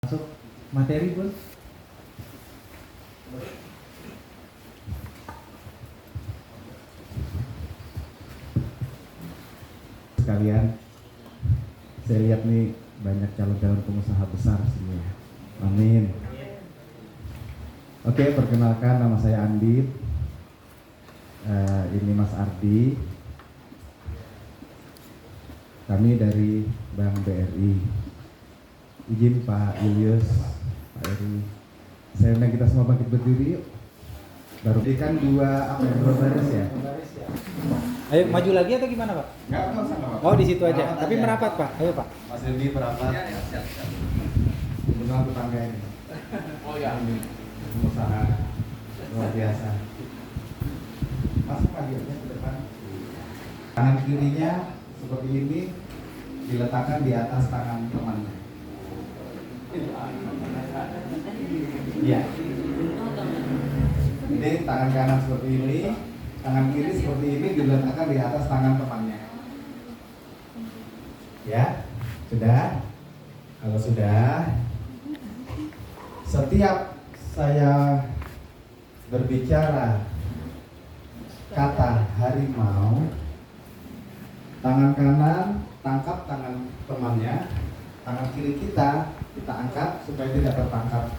Masuk materi pun. Sekalian, saya lihat nih banyak calon-calon pengusaha besar sini ya. Amin. Oke, perkenalkan nama saya Andi. Ini Mas Ardi. Kami dari Bank BRI. Izin Pak Julius, Pak Eri. Saya undang kita semua bangkit berdiri yuk. Baru kan dua baris ya. Ayo maju lagi atau gimana Pak? Enggak usah. Oh di situ aja. Tapi merapat Pak. Ayo Pak. Mas Edi merapat. Ya, siap. Kebetulan tetangga ini. Oh ya. Pengusaha luar biasa. Masuk lagi aja ke depan. Tangan kirinya seperti ini diletakkan di atas tangan temannya. Iya. Ini tangan kanan seperti ini, tangan kiri seperti ini diletakkan di atas tangan temannya. Ya, sudah. Kalau sudah, setiap saya berbicara kata harimau, tangan kanan tangkap tangan temannya, tangan kiri kita angkat supaya tidak tertangkap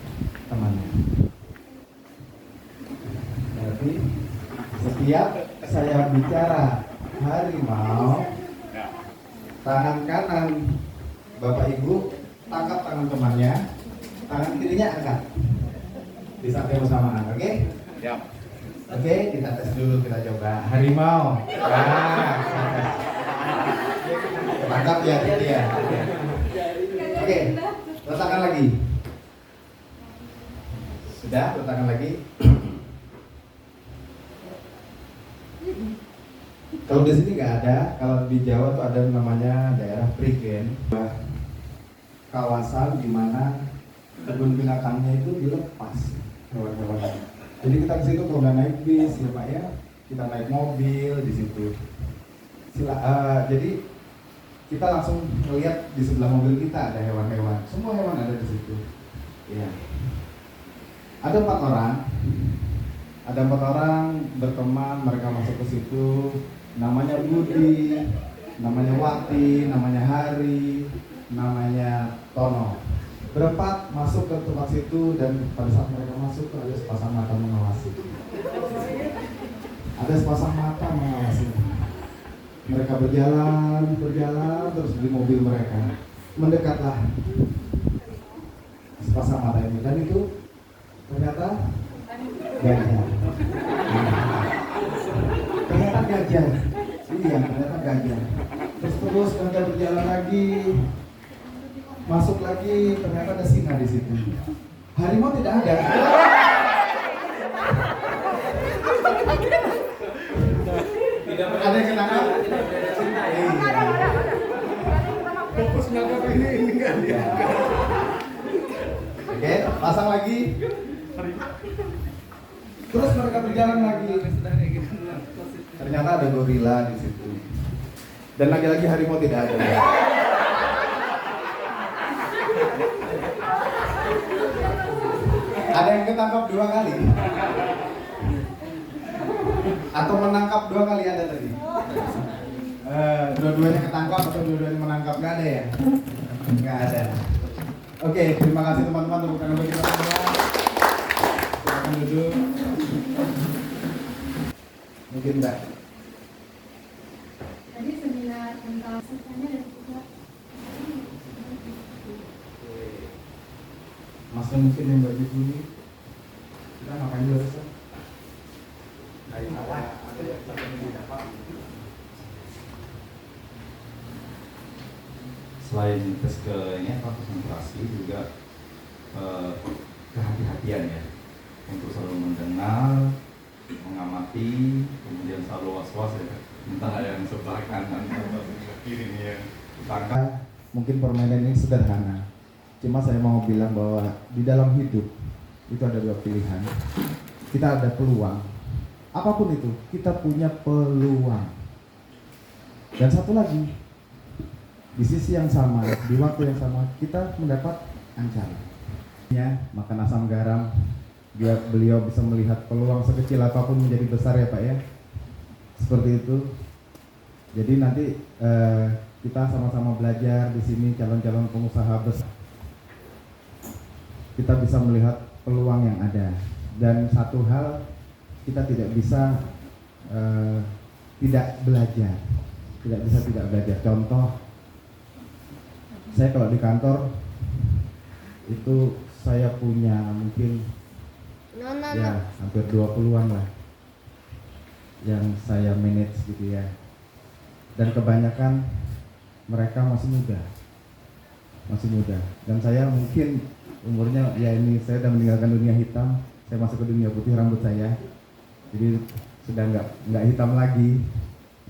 temannya. Berarti setiap saya bicara harimau, tangan kanan Bapak Ibu tangkap tangan temannya, tangan kirinya angkat di saat yang bersamaan. Oke? Ya. Oke, kita tes dulu, kita coba harimau. Tangkap ya, gitu ya. Oke, letakkan lagi. Sudah, letakkan lagi. Kalau di sini nggak ada, kalau di Jawa tuh ada namanya daerah Prigen, kawasan di mana kebun binatangnya itu dilepas hewan-hewannya. Jadi kita ke situ kalau nggak naik bis, ya Pak ya, kita naik mobil di situ. Jadi kita langsung melihat di sebelah mobil kita ada hewan-hewan, semua hewan ada di situ. Ya. Ada 4 orang berteman, mereka masuk ke situ. Namanya Budi, namanya Wati, namanya Hari, namanya Tono. Berempat masuk ke tempat situ dan pada saat mereka masuk ada sepasang mata mengawasi. Ada sepasang mata mengawasi. Mereka berjalan terus di mobil mereka. Mendekatlah sepasang mata ini dan itu ternyata gajah. Ternyata gajah. Iya, ternyata gajah. Terus mereka berjalan lagi. Masuk lagi, ternyata ada singa di situ. Harimau tidak ada. Tidak ada yang ketangkap. Fokus nangkap ini enggak dia. Oke, pasang lagi. Terus mereka berjalan lagi. Ternyata ada gorila di situ. Dan lagi-lagi harimau tidak ada. Ada yang ketangkap 2 kali? Atau menangkap 2 kali ada tadi? Dua-duanya ketangkap atau dua-duanya menangkap? Nggak ada ya? Nggak ada. Oke, terima kasih teman-teman untuk tangan bagi kita semua. Silakan duduk. Mungkin Mbak. Tadi seminar tentang semuanya dan juga Mas mungkin yang bagi dulu. Kita ngapain dulu Ustaz? Selain tes ke ini konsentrasi juga kehati-hatian ya untuk selalu mendengar, mengamati, kemudian selalu was-was ya entah yang sebelah kanan atau sebelah kiri nih yang tangkap. Mungkin permainan ini sederhana. Cuma saya mau bilang bahwa di dalam hidup itu ada 2 pilihan. Kita ada peluang. Apapun itu, kita punya peluang. Dan satu lagi, di sisi yang sama, di waktu yang sama, kita mendapat ancaman. makan asam garam, biar beliau bisa melihat peluang sekecil apapun menjadi besar ya Pak ya. Seperti itu. Jadi nanti kita sama-sama belajar di sini calon-calon pengusaha besar. Kita bisa melihat peluang yang ada. Dan satu hal kita tidak bisa tidak belajar. Tidak bisa tidak belajar. Contoh, saya kalau di kantor itu saya punya mungkin ya hampir 20-an lah yang saya manage gitu ya, dan kebanyakan mereka masih muda dan saya mungkin umurnya ya ini saya udah meninggalkan dunia hitam, saya masuk ke dunia putih rambut saya, jadi sudah nggak hitam lagi,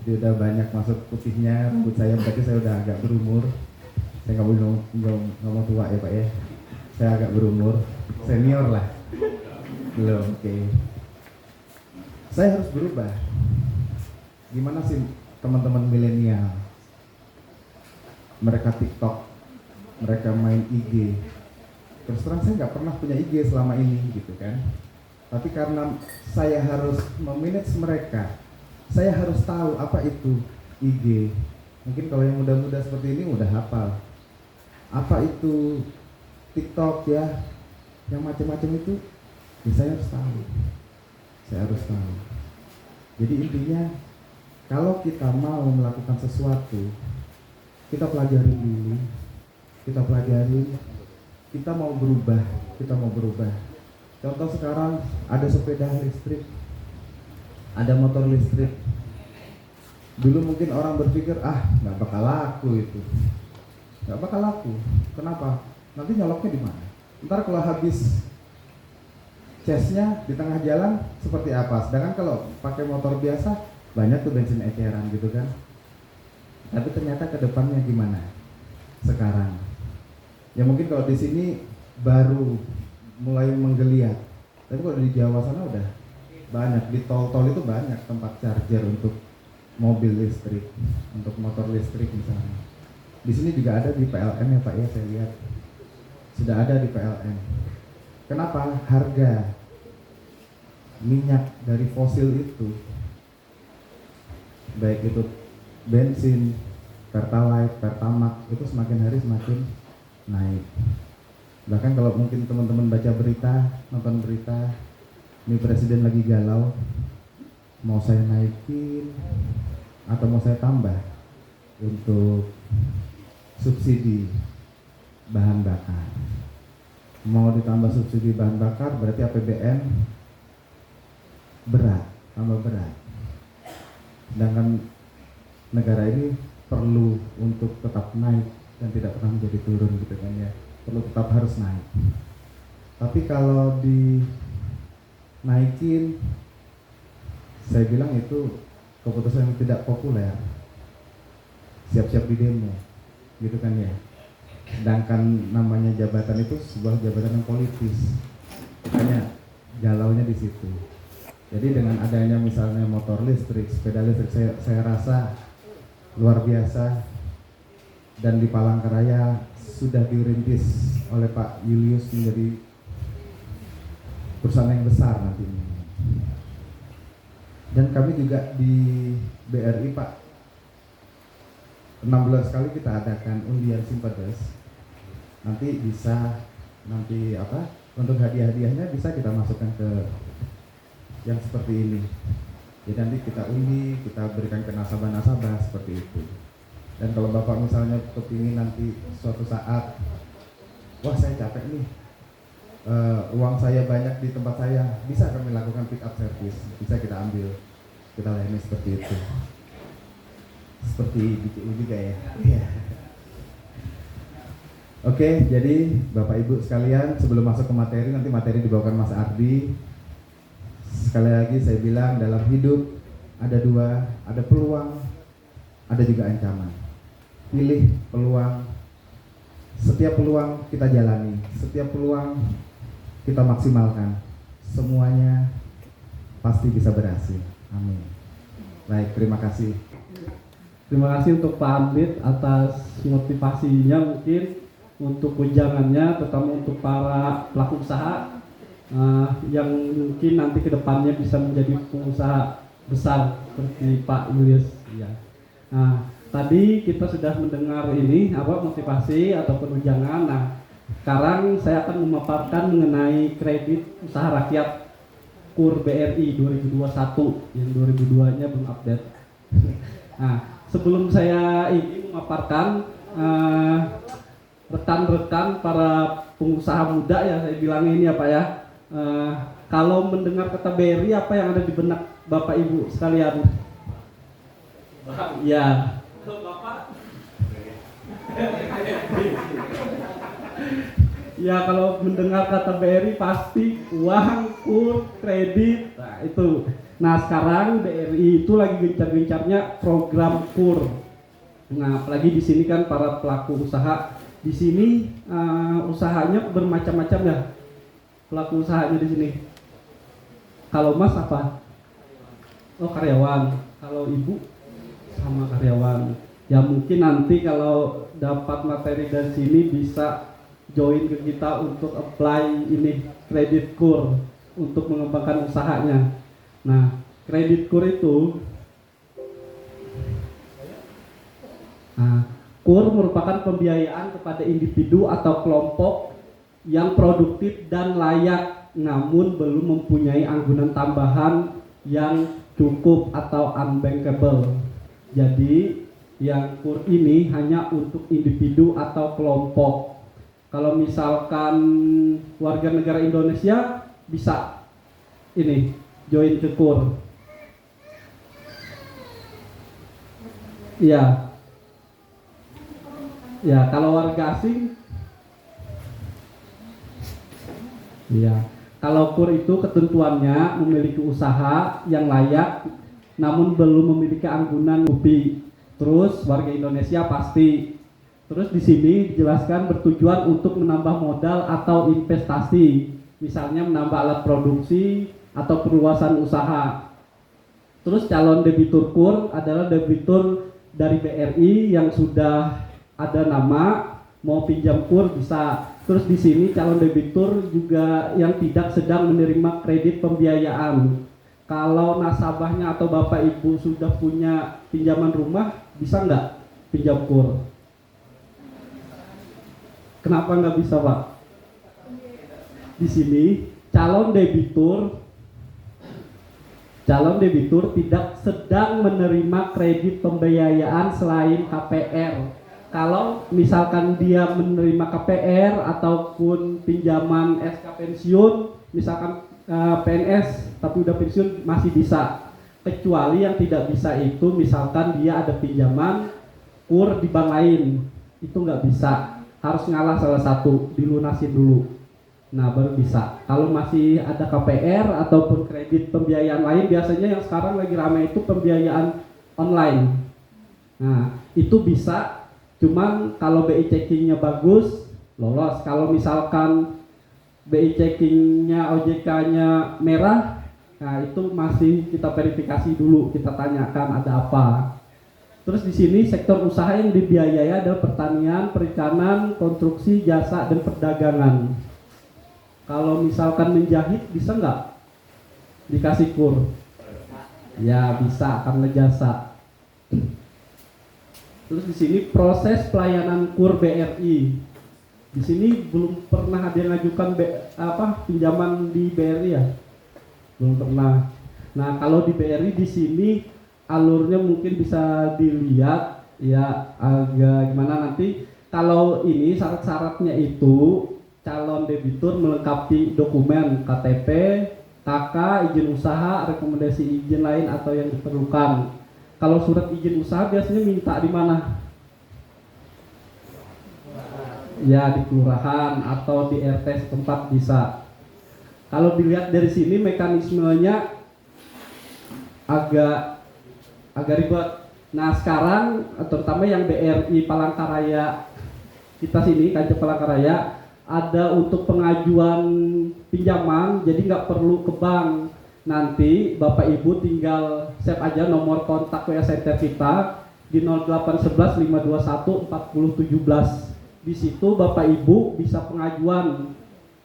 jadi udah banyak masuk putihnya rambut saya, berarti saya udah agak berumur. Saya nggak boleh ngomong tua ya Pak ya, saya agak berumur, senior lah, belum. Oke. Saya harus berubah. Gimana sih teman-teman milenial? Mereka TikTok, mereka main IG. Terus terang saya nggak pernah punya IG selama ini gitu kan. Tapi karena saya harus memanage mereka, saya harus tahu apa itu IG. Mungkin kalau yang muda-muda seperti ini udah hafal apa itu TikTok ya, yang macam-macam itu, ya saya harus tahu. Jadi intinya kalau kita mau melakukan sesuatu, kita pelajari dulu, kita mau berubah. Contoh sekarang ada sepeda listrik, ada motor listrik. Dulu mungkin orang berpikir nggak bakal laku itu. Nggak bakal laku. Kenapa? Nanti nyoloknya di mana? Ntar kalau habis casnya di tengah jalan seperti apa? Sedangkan kalau pakai motor biasa banyak tuh bensin eceran gitu kan. Tapi ternyata ke depannya gimana? Sekarang. Ya mungkin kalau di sini baru mulai menggeliat. Tapi kalau di Jawa sana udah banyak, di tol-tol itu banyak tempat charger untuk mobil listrik, untuk motor listrik misalnya. Di sini juga ada di PLN ya Pak ya, saya lihat sudah ada di PLN. Kenapa? Harga minyak dari fosil itu, baik itu bensin, pertalite, pertamax, itu semakin hari semakin naik. Bahkan kalau mungkin teman-teman baca berita, nonton berita, ini presiden lagi galau, mau saya naikin atau mau saya tambah untuk subsidi bahan bakar. Mau ditambah subsidi bahan bakar berarti APBN tambah berat. Sedangkan negara ini perlu untuk tetap naik dan tidak pernah menjadi turun gitu kan ya. Perlu tetap harus naik. Tapi kalau dinaikin, saya bilang itu keputusan yang tidak populer. Siap-siap di demo gitu kan ya. Sedangkan namanya jabatan itu sebuah jabatan yang politis, makanya galaunya di situ. Jadi dengan adanya misalnya motor listrik, sepeda listrik, saya rasa luar biasa. Dan di Palangkaraya sudah dirintis oleh Pak Julius menjadi perusahaan yang besar nantinya. Dan kami juga di BRI Pak, 16 kali kita adakan undian Simpedes. Nanti untuk hadiah-hadiahnya bisa kita masukkan ke yang seperti ini. Jadi nanti kita undi, kita berikan ke nasabah-nasabah seperti itu. Dan kalau Bapak misalnya kepingin nanti suatu saat, wah saya capek nih, uang saya banyak di tempat saya, bisa kami lakukan pick up service, bisa kita ambil, kita layani seperti itu. Seperti BCU juga ya. Oke, jadi Bapak Ibu sekalian, sebelum masuk ke materi, nanti materi dibawakan Mas Ardi. Sekali lagi saya bilang, dalam hidup ada dua, ada peluang, ada juga ancaman. Pilih peluang. Setiap peluang kita jalani, setiap peluang kita maksimalkan. Semuanya pasti bisa berhasil. Amin. Baik, terima kasih. Terima kasih untuk Pak Amrit atas motivasinya. Mungkin untuk wejangannya, terutama untuk para pelaku usaha yang mungkin nanti kedepannya bisa menjadi pengusaha besar seperti Pak Julius. Ya. Nah, tadi kita sudah mendengar ini motivasi ataupun wejangan. Nah, sekarang saya akan memaparkan mengenai kredit usaha rakyat KUR BRI 2021 yang 2002-nya belum update. Nah, sebelum saya ini memaparkan rekan-rekan para pengusaha muda ya, saya bilang ini ya Pak ya, kalau mendengar kata BRI apa yang ada di benak Bapak Ibu sekalian? Ya, Bapak. Ya, kalau mendengar kata BRI pasti uang, KUR, kredit, nah itu. Nah, sekarang BRI itu lagi gencar-gencarnya program KUR. Nah, apalagi di sini kan para pelaku usaha di sini usahanya bermacam-macam ya. Pelaku usahanya di sini. Kalau Mas apa? Oh, karyawan. Kalau Ibu sama karyawan. Ya mungkin nanti kalau dapat materi dari sini bisa join ke kita untuk apply ini kredit KUR untuk mengembangkan usahanya. Nah, kredit KUR itu KUR merupakan pembiayaan kepada individu atau kelompok yang produktif dan layak namun belum mempunyai anggunan tambahan yang cukup atau unbankable. Jadi yang KUR ini hanya untuk individu atau kelompok. Kalau misalkan warga negara Indonesia bisa ini join ke KUR. Ya. Ya, kalau warga asing ya. Kalau KUR itu ketentuannya memiliki usaha yang layak namun belum memiliki anggunan UPI. Terus warga Indonesia pasti. Terus di sini dijelaskan bertujuan untuk menambah modal atau investasi, misalnya menambah alat produksi atau perluasan usaha. Terus calon debitur KUR adalah debitur dari BRI yang sudah ada nama, mau pinjam KUR bisa. Terus di sini calon debitur juga yang tidak sedang menerima kredit pembiayaan. Kalau nasabahnya atau Bapak Ibu sudah punya pinjaman rumah, bisa nggak pinjam KUR? Kenapa nggak bisa, Pak? Di sini calon debitur tidak sedang menerima kredit pembiayaan selain KPR. Kalau misalkan dia menerima KPR ataupun pinjaman SK pensiun, misalkan PNS tapi udah pensiun masih bisa. Kecuali yang tidak bisa itu misalkan dia ada pinjaman KUR di bank lain, itu nggak bisa. Harus ngalah salah satu, dilunasin dulu. Nah, baru bisa. Kalau masih ada KPR ataupun kredit pembiayaan lain, biasanya yang sekarang lagi ramai itu pembiayaan online. Nah, itu bisa. Cuman kalau BI checkingnya bagus, lolos. Kalau misalkan BI checkingnya OJK-nya merah, nah itu masih kita verifikasi dulu, kita tanyakan ada apa. Terus di sini sektor usaha yang dibiayai adalah pertanian, perikanan, konstruksi, jasa, dan perdagangan. Kalau misalkan menjahit bisa nggak dikasih KUR? Ya bisa karena jasa. Terus di sini proses pelayanan KUR BRI. Di sini belum pernah ada yang ngajukan pinjaman di BRI ya? Belum pernah. Nah kalau di BRI di sini alurnya mungkin bisa dilihat ya agak gimana nanti. Kalau ini syarat-syaratnya itu calon debitur melengkapi dokumen KTP, KK, izin usaha, rekomendasi izin lain atau yang diperlukan. Kalau surat izin usaha biasanya minta di mana? Ya di kelurahan atau di RT setempat bisa. Kalau dilihat dari sini mekanismenya agak ribet. Nah sekarang terutama yang BRI Palangkaraya kita sini Kanjeng Palangkaraya ada untuk pengajuan pinjaman, jadi nggak perlu ke bank. Nanti Bapak Ibu tinggal save aja nomor kontak WA Center kita di 0811 521 4017. Di situ Bapak Ibu bisa pengajuan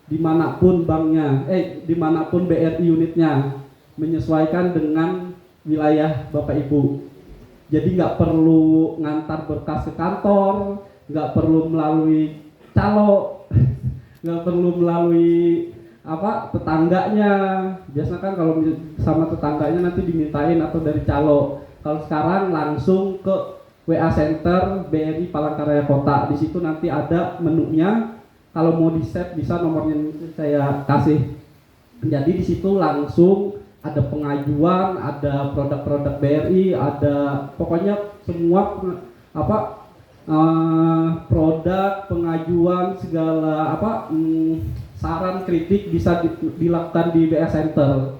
dimanapun banknya, dimanapun BRI unitnya, menyesuaikan dengan wilayah Bapak Ibu. Jadi nggak perlu ngantar berkas ke kantor, nggak perlu melalui calo, nggak perlu melalui tetangganya. Biasanya kan kalau sama tetangganya nanti dimintain atau dari calo. Kalau sekarang langsung ke WA Center BRI Palangkaraya Kota. Di situ nanti ada menunya. Kalau mau di-save bisa nomornya saya kasih. Jadi di situ langsung ada pengajuan, ada produk-produk BRI, ada pokoknya semua produk, pengajuan, segala saran kritik bisa dilakukan di BA Center.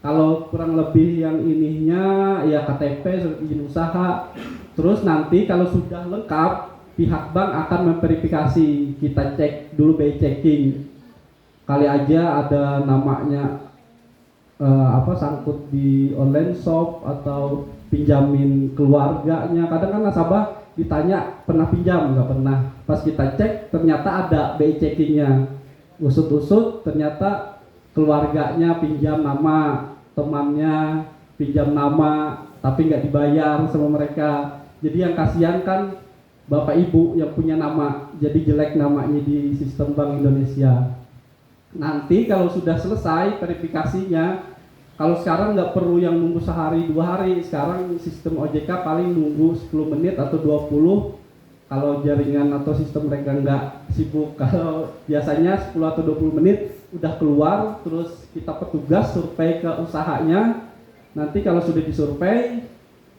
Kalau kurang lebih yang ininya ya KTP, izin usaha. Terus nanti kalau sudah lengkap, pihak bank akan memverifikasi. Kita cek dulu BI checking. Kali aja ada namanya sangkut di online shop atau pinjamin keluarganya. Kadang kan nasabah ditanya pernah pinjam, nggak pernah. Pas kita cek ternyata ada BI checkingnya. Usut-usut ternyata keluarganya pinjam nama, temannya pinjam nama, tapi nggak dibayar sama mereka. Jadi yang kasihan kan Bapak Ibu yang punya nama, jadi jelek namanya di sistem Bank Indonesia. Nanti kalau sudah selesai verifikasinya, kalau sekarang nggak perlu yang nunggu sehari 2 hari, sekarang sistem OJK paling nunggu 10 menit atau 20. Kalau jaringan atau sistem mereka nggak sibuk, kalau biasanya 10 atau 20 menit udah keluar, terus kita petugas survei ke usahanya. Nanti kalau sudah disurvei,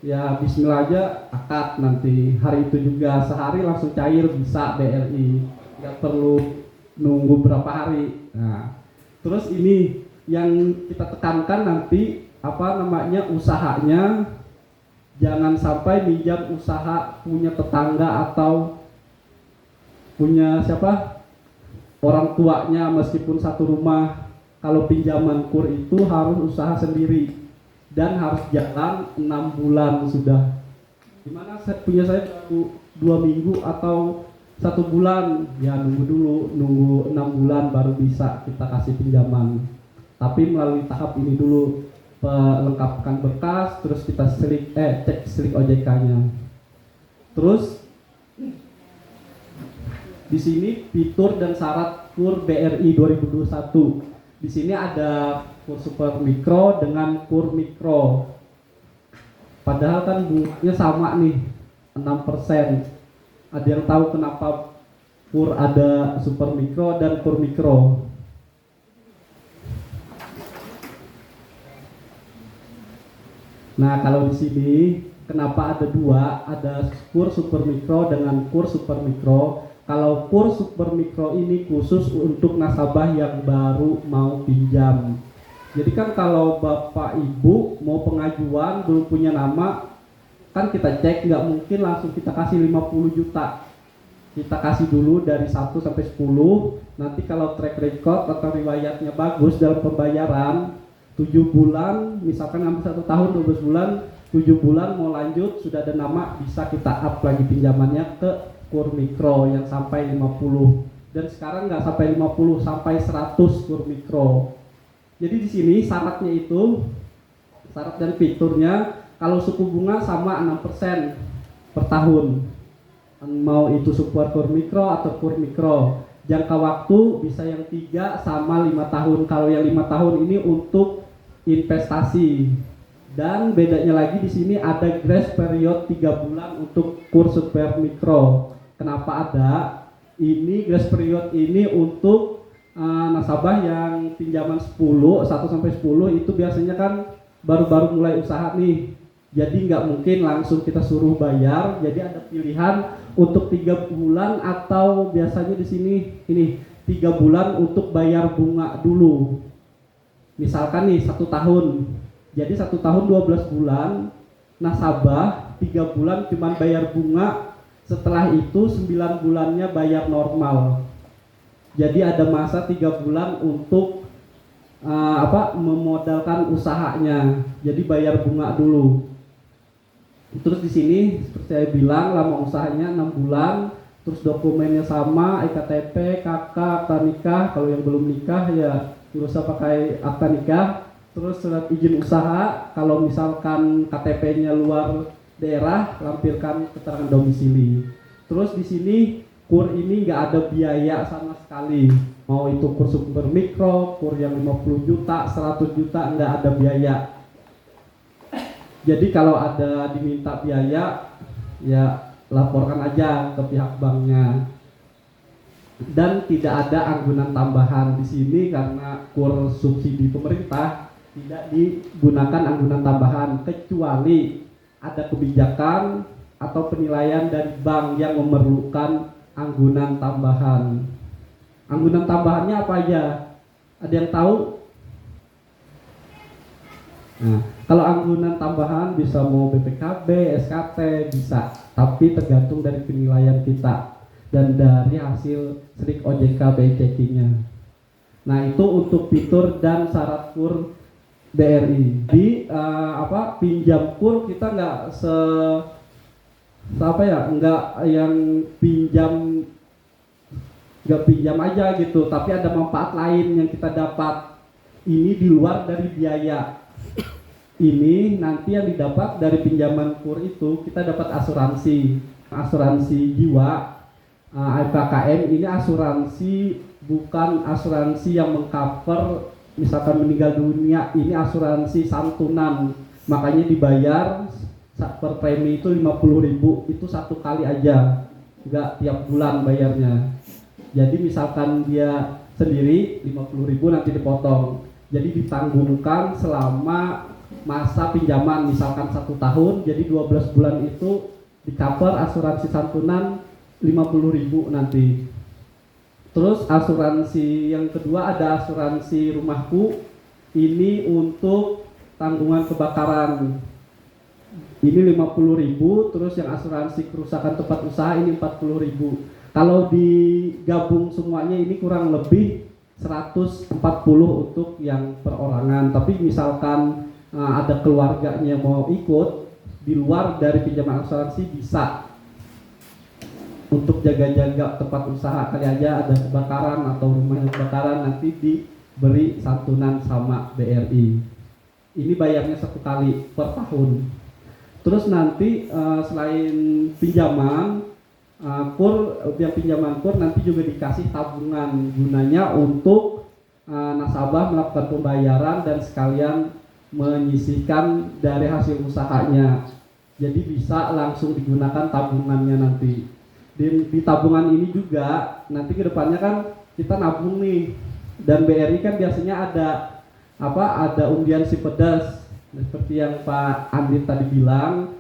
ya bismillah aja akad nanti. Hari itu juga sehari langsung cair bisa BRI, nggak perlu nunggu berapa hari. Nah, terus ini yang kita tekankan nanti usahanya jangan sampai minjam usaha punya tetangga atau punya orang tuanya meskipun satu rumah. Kalau pinjaman KUR itu harus usaha sendiri dan harus jalan 6 bulan sudah. Dimana punya saya baru 2 minggu atau 1 bulan, ya nunggu 6 bulan baru bisa kita kasih pinjaman. Tapi melalui tahap ini dulu, melengkapkan berkas, terus kita cek slik OJK-nya. Terus di sini fitur dan syarat KUR BRI 2021. Di sini ada KUR super mikro dengan KUR mikro. Padahal kan bunganya sama nih, 6%. Ada yang tahu kenapa KUR ada super mikro dan KUR mikro? Nah, kalau di sini kenapa ada 2? Ada KUR super mikro dengan KUR super mikro. Kalau KUR super mikro ini khusus untuk nasabah yang baru mau pinjam. Jadi kan kalau Bapak Ibu mau pengajuan belum punya nama, kan kita cek, nggak mungkin langsung kita kasih 50 juta. Kita kasih dulu dari 1 sampai 10. Nanti kalau track record atau riwayatnya bagus dalam pembayaran, 7 bulan, misalkan hampir 1 tahun 12 bulan, 7 bulan mau lanjut, sudah ada nama, bisa kita up lagi pinjamannya ke KUR mikro yang sampai 50. Dan sekarang nggak sampai 50, sampai 100 KUR mikro. Jadi di sini syaratnya itu, syarat dan fiturnya, kalau suku bunga sama 6% per tahun. Mau itu super KUR mikro atau KUR mikro. Jangka waktu bisa yang 3 sama 5 tahun. Kalau yang 5 tahun ini untuk investasi. Dan bedanya lagi di sini ada grace period 3 bulan untuk KUR super mikro. Kenapa ada? Ini grace period ini untuk nasabah yang pinjaman 1 sampai 10 itu biasanya kan baru-baru mulai usaha nih. Jadi nggak mungkin langsung kita suruh bayar. Jadi ada pilihan untuk 3 bulan atau biasanya di sini ini 3 bulan untuk bayar bunga dulu. Misalkan nih 1 tahun. Jadi 1 tahun 12 bulan, nasabah 3 bulan cuma bayar bunga. Setelah itu 9 bulannya bayar normal. Jadi ada masa 3 bulan untuk memodalkan usahanya. Jadi bayar bunga dulu. Terus di sini seperti saya bilang lama usahanya 6 bulan. terus dokumennya sama, IKTP, KK, akta nikah. Kalau yang belum nikah ya nggak usah pakai akta nikah. Terus surat izin usaha, kalau misalkan KTP-nya luar daerah, lampirkan keterangan domisili. Terus di sini KUR ini nggak ada biaya sama sekali. Mau itu KUR super mikro, KUR yang 50 juta, 100 juta, nggak ada biaya. Jadi kalau ada diminta biaya, ya laporkan aja ke pihak banknya. Dan tidak ada anggunan tambahan di sini karena KUR subsidi pemerintah, tidak digunakan anggunan tambahan kecuali ada kebijakan atau penilaian dari bank yang memerlukan anggunan tambahan. Anggunan tambahannya apa aja? Ada yang tahu? Nah, kalau anggunan tambahan bisa mau BPKB, SKT bisa, tapi tergantung dari penilaian kita dan dari hasil SRIK OJK BI checking-nya. Nah, itu untuk fitur dan syarat KUR BRI. Di pinjam KUR kita nggak nggak yang pinjam aja gitu, tapi ada manfaat lain yang kita dapat. Ini di luar dari biaya. Ini nanti yang didapat dari pinjaman KUR itu kita dapat asuransi jiwa. FKKM ini asuransi, bukan asuransi yang mengcover misalkan meninggal dunia. Ini asuransi santunan, makanya dibayar per premi itu 50.000, itu satu kali aja, nggak tiap bulan bayarnya. Jadi misalkan dia sendiri 50.000 nanti dipotong, jadi ditanggungkan selama masa pinjaman, misalkan 1 tahun, jadi 12 bulan itu di cover asuransi santunan 50.000 nanti. Terus asuransi yang kedua ada asuransi rumahku, ini untuk tanggungan kebakaran, ini 50.000. Terus yang asuransi kerusakan tempat usaha ini 40.000. Kalau digabung semuanya ini kurang lebih 140 untuk yang perorangan. Tapi misalkan ada keluarganya mau ikut di luar dari pinjaman asuransi bisa, untuk jaga-jaga tempat usaha, kali aja ada kebakaran atau rumahnya kebakaran, nanti diberi santunan sama BRI. Ini bayarnya 1 kali per tahun. Terus nanti selain pinjaman KUR, yang pinjaman KUR nanti juga dikasih tabungan, gunanya untuk nasabah melakukan pembayaran dan sekalian menyisihkan dari hasil usahanya. Jadi bisa langsung digunakan tabungannya nanti. Di tabungan ini juga nanti kedepannya kan kita nabung nih, dan BRI kan biasanya ada undian si pedas, seperti yang Pak Andi tadi bilang.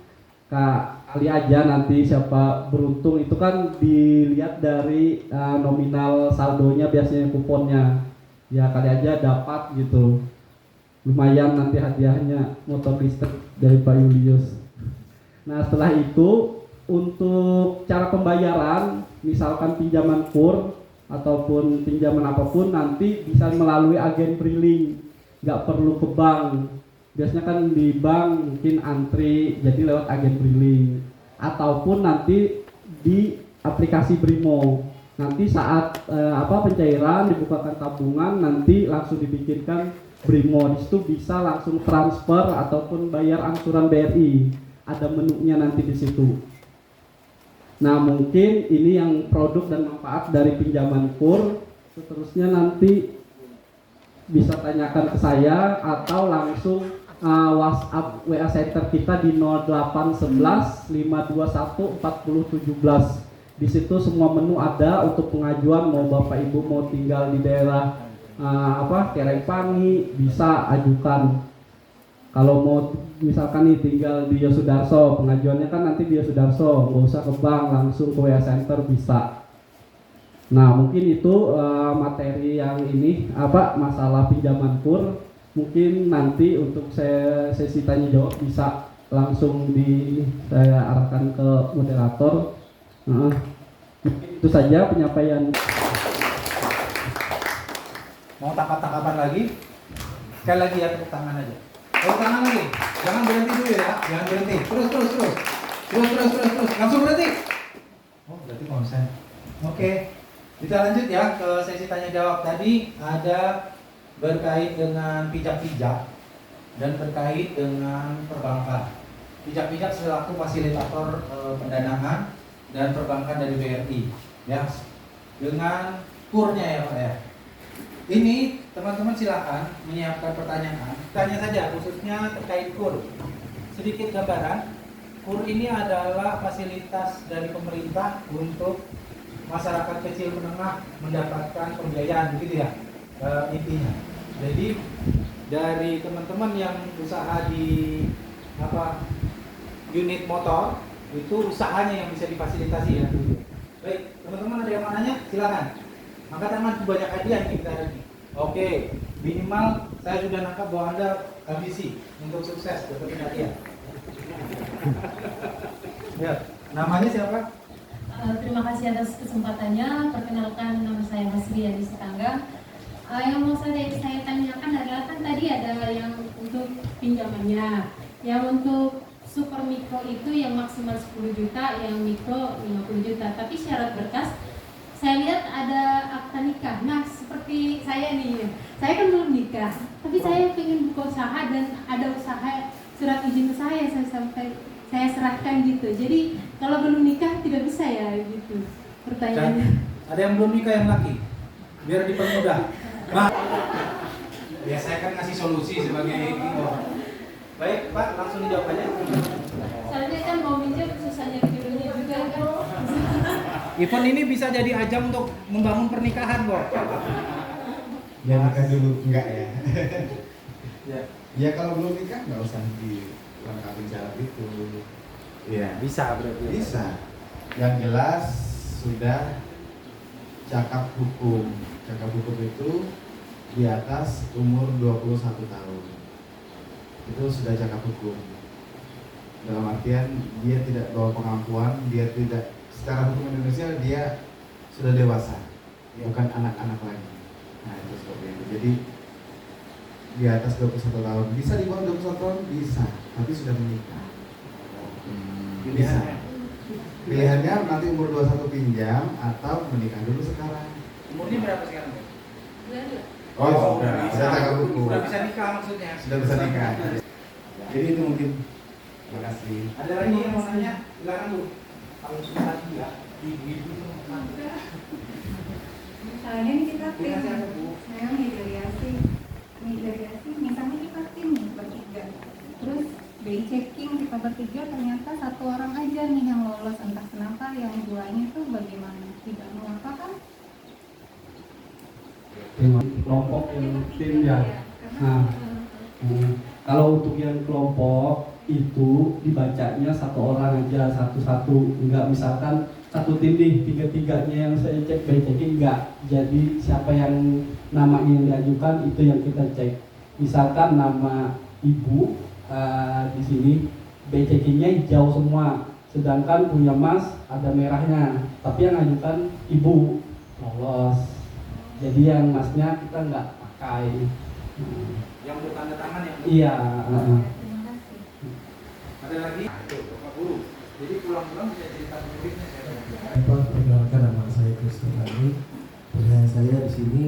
Kali aja nanti siapa beruntung itu kan dilihat dari nominal saldonya, biasanya kuponnya ya, kali aja dapat gitu, lumayan nanti hadiahnya motor listrik dari Pak Julius. Nah setelah itu untuk cara pembayaran, misalkan pinjaman KUR ataupun pinjaman apapun nanti bisa melalui agen briling, nggak perlu ke bank. Biasanya kan di bank mungkin antri, jadi lewat agen briling ataupun nanti di aplikasi Brimo. Nanti saat pencairan dibukakan tabungan, nanti langsung dibikinkan Brimo. Di situ bisa langsung transfer ataupun bayar angsuran BRI. Ada menunya nanti di situ. Nah mungkin ini yang produk dan manfaat dari pinjaman KUR. Seterusnya nanti bisa tanyakan ke saya atau langsung WhatsApp WA Center kita di 0811 521 4017. Di situ semua menu ada untuk pengajuan, mau Bapak Ibu mau tinggal di daerah Kerengpangi bisa ajukan. Kalau mau misalkan nih tinggal di Yosudarso, pengajuannya kan nanti di Yosudarso, nggak usah ke bank, langsung ke WA Center bisa. Nah mungkin itu materi yang ini masalah pinjaman KUR. Mungkin nanti untuk sesi tanya jawab bisa langsung saya arahkan ke moderator. Itu saja penyampaian. Mau tangkap-tangkapan lagi? Sekali lagi ya, tepuk tangan aja. Tepuk tangan lagi. Jangan berhenti dulu ya, jangan berhenti. Terus. Langsung berhenti. Oh, berarti konsen. Oke. Kita lanjut ya ke sesi tanya jawab. Tadi ada berkait dengan pijak-pijak dan terkait dengan perbankan. Pijak-pijak selaku fasilitator pendanaan dan perbankan dari BRI, ya, dengan kurnya ya Pak ya. Ini teman-teman silakan menyiapkan pertanyaan. Tanya saja khususnya terkait kur. Sedikit gambaran, kur ini adalah fasilitas dari pemerintah untuk masyarakat kecil menengah mendapatkan pembiayaan, begitu ya intinya. Jadi dari teman-teman yang usaha di unit motor itu usahanya yang bisa difasilitasi ya. Baik, teman-teman ada yang mau nanya? Silakan. Angkat tangan, banyak hadiah nih kita hari ini. Oke, minimal saya sudah nangkap bahwa Anda ambisi untuk sukses dapat hadiah. Ya, namanya siapa? Terima kasih atas kesempatannya. Perkenalkan, nama saya Hasbi Adi Setangga. Yang mau saya tanyakan adalah kan tadi ada yang untuk pinjamannya, yang untuk super mikro itu yang maksimal 10 juta, yang mikro 50 juta. Tapi syarat berkas, saya lihat ada akta nikah. Nah, seperti saya nih, saya kan belum nikah, tapi saya ingin buka usaha dan ada usaha surat izin usaha yang saya serahkan gitu. Jadi kalau belum nikah tidak bisa ya gitu. Pertanyaannya. Ada yang belum nikah yang laki, biar dipermudah. Ya saya kan ngasih solusi sebagai ini. Baik Pak, langsung dijawab aja. Soalnya kan mau minjem susah nyari jodohnya juga kan. Event ini bisa jadi ajang untuk membangun pernikahan kok. Ya nikah dulu enggak ya? Ya. Ya kalau belum nikah nggak usah dilengkapi syarat itu. Iya. Bisa berarti. Bisa. Yang jelas sudah cakap hukum. Cakap hukum itu di atas umur 21 tahun. Itu sudah cakap hukum. Dalam artian dia tidak bawa pengakuan, dia tidak, secara hukum Indonesia dia sudah dewasa, bukan anak-anak lagi. Nah itu seperti itu. Jadi di atas 21 tahun, bisa di bawah 21 tahun bisa, tapi sudah menikah. Bisa. Pilihannya nanti umur 21 pinjam atau menikah dulu sekarang. Umurnya berapa sekarang? Oh, sudah cakap hukum. Sudah bisa nikah maksudnya. Sudah bisa nikah. Jadi itu mungkin. Terima kasih. Ada lagi yang mau nanya? Silakan Bu. Kalau susah ya, ibu-ibu Misalnya nih kita tim, Dengan siapa, Bu? saya mediasi, misalnya kita tim nih bertiga, terus BI checking kita bertiga ternyata satu orang aja nih yang lolos, entah kenapa yang duanya tuh bagaimana, tidak mengapa kan? Kelompok yang tim ya. Nah, kalau untuk yang kelompok itu dibacanya satu orang aja, satu-satu, enggak misalkan satu tim nih, tiga-tiganya yang saya cek by checking, enggak. Jadi siapa yang nama yang diajukan itu yang kita cek. Misalkan nama ibu di sini by checkingnya hijau semua, sedangkan punya mas ada merahnya, tapi yang ajukan ibu lolos. Jadi yang masnya kita nggak pakai. yang bertanda tangan yang Iya. Terima kasih. ada lagi Pak Guru. Jadi pulang-pulang bisa cerita muridnya. Perkenalkan, nama saya Kristen Rani. Pertanyaan saya di sini,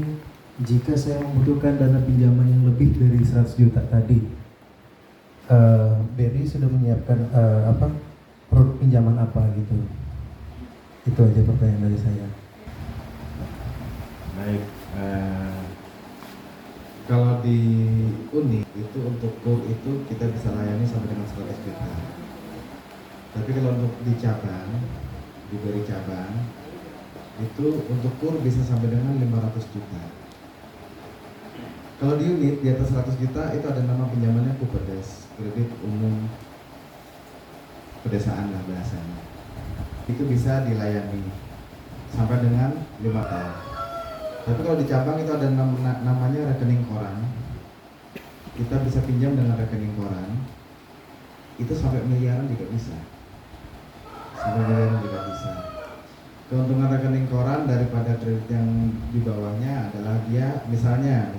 jika saya membutuhkan dana pinjaman yang lebih dari 100 juta tadi, BRI sudah menyiapkan produk pinjaman apa gitu? Itu aja pertanyaan dari saya. Baik. Kalau di Uni itu untuk kur itu kita bisa layani sampai dengan 100 juta. Tapi kalau untuk di cabang, di BRI cabang itu untuk kur bisa sampai dengan 500 juta. Kalau di unit di atas 100 juta itu ada nama pinjamannya KUPEDES, kredit umum pedesaan lah bahasanya. Itu bisa dilayani sampai dengan 5 tahun. Tapi kalau di cabang itu ada namanya rekening koran. Kita bisa pinjam dengan rekening koran. Itu sampai miliaran juga bisa. Sampai miliaran juga bisa. Keuntungan rekening koran daripada kredit yang di bawahnya adalah dia misalnya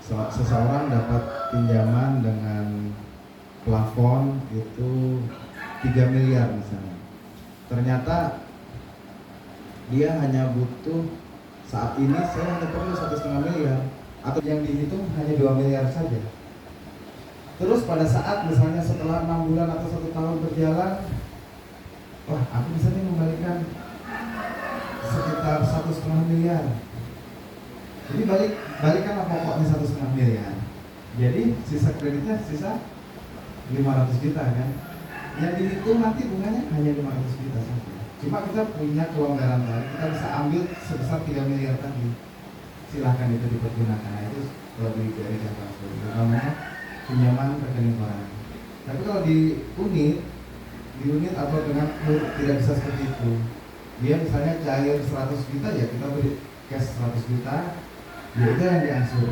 seseorang dapat pinjaman dengan plafon itu 3 miliar misalnya. Ternyata dia hanya butuh saat ini saya hanya perlu 1,5 miliar, atau yang dihitung hanya 2 miliar saja. Terus pada saat misalnya setelah 6 bulan atau 1 tahun berjalan, wah aku bisa nih membalikan sekitar 1,5 miliar. Jadi balikanlah pokoknya 1,5 miliar. Jadi sisa kreditnya sisa 500 juta kan. Yang dihitung nanti bunganya hanya 500 juta saja. Cuma kita punya kelonggaran tadi, kita bisa ambil sebesar 3 miliar tadi. Silahkan itu dipergunakan. Nah, itu lebih dari jangka itu namanya pinjaman rekening orang. Tapi kalau di unit atau dengan tidak bisa seperti itu. Dia misalnya cair 100 juta ya kita beri cash 100 juta, ya itu yang diangsur.